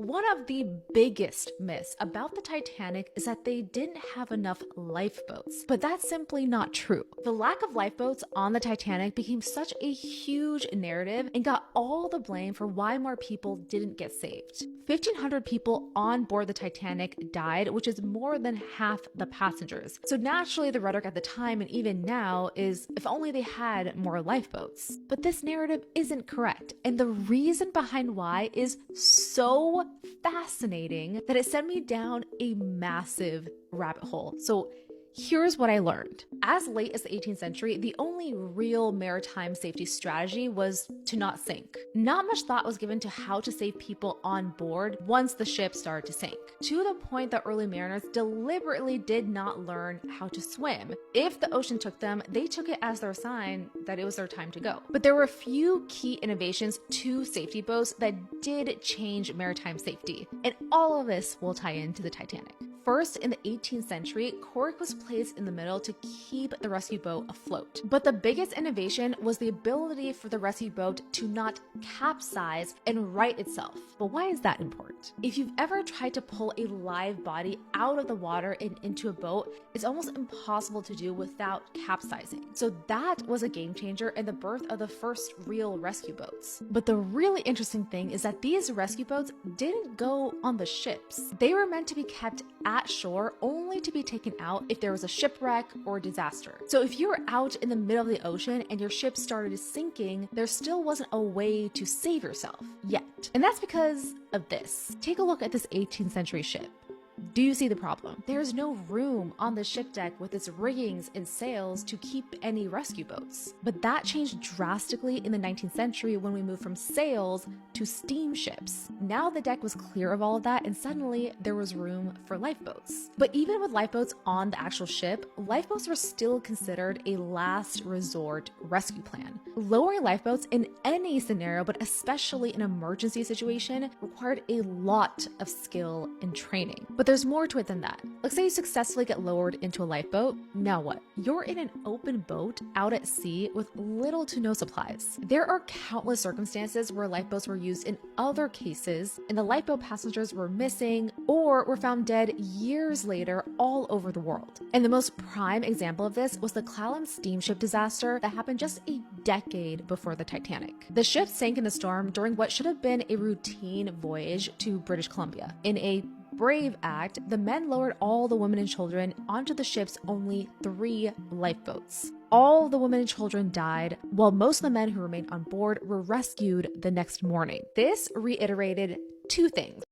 One of the biggest myths about the Titanic is that they didn't have enough lifeboats, but that's simply not true. The lack of lifeboats on the Titanic became such a huge narrative and got all the blame for why more people didn't get saved. 1,500 people on board the Titanic died, which is more than half the passengers. So naturally, the rhetoric at the time and even now is if only they had more lifeboats. But this narrative isn't correct, and the reason behind why is so fascinating that it sent me down a massive rabbit hole. So here's what I learned. As late as the 18th century, the only real maritime safety strategy was to not sink. Not much thought was given to how to save people on board once the ship started to sink, to the point that early mariners deliberately did not learn how to swim. If the ocean took them, they took it as their sign that it was their time to go. But there were a few key innovations to safety boats that did change maritime safety, and all of this will tie into the Titanic. First, in the 18th century, cork was placed in the middle to keep the rescue boat afloat. But the biggest innovation was the ability for the rescue boat to not capsize and right itself. But why is that important? If you've ever tried to pull a live body out of the water and into a boat, it's almost impossible to do without capsizing. So that was a game changer and the birth of the first real rescue boats. But the really interesting thing is that these rescue boats didn't go on the ships. They were meant to be kept at shore, only to be taken out if there was a shipwreck or disaster. So if you were out in the middle of the ocean and your ship started sinking, there still wasn't a way to save yourself yet. And that's because of this. Take a look at this 18th century ship. Do you see the problem? There's no room on the ship deck with its riggings and sails to keep any rescue boats. But that changed drastically in the 19th century when we moved from sails to steamships. Now the deck was clear of all of that, and suddenly there was room for lifeboats. But even with lifeboats on the actual ship, lifeboats were still considered a last resort rescue plan. Lowering lifeboats in any scenario, but especially an emergency situation, required a lot of skill and training. But there's more to it than that. Let's say you successfully get lowered into a lifeboat. Now what? You're in an open boat out at sea with little to no supplies. There are countless circumstances where lifeboats were used in other cases, and the lifeboat passengers were missing or were found dead years later all over the world. And the most prime example of this was the Clallam steamship disaster that happened just a decade before the Titanic. The ship sank in a storm during what should have been a routine voyage to British Columbia. In a brave act, the men lowered all the women and children onto the ship's only 3 lifeboats. All the women and children died, while most of the men who remained on board were rescued the next morning. This reiterated 2 things.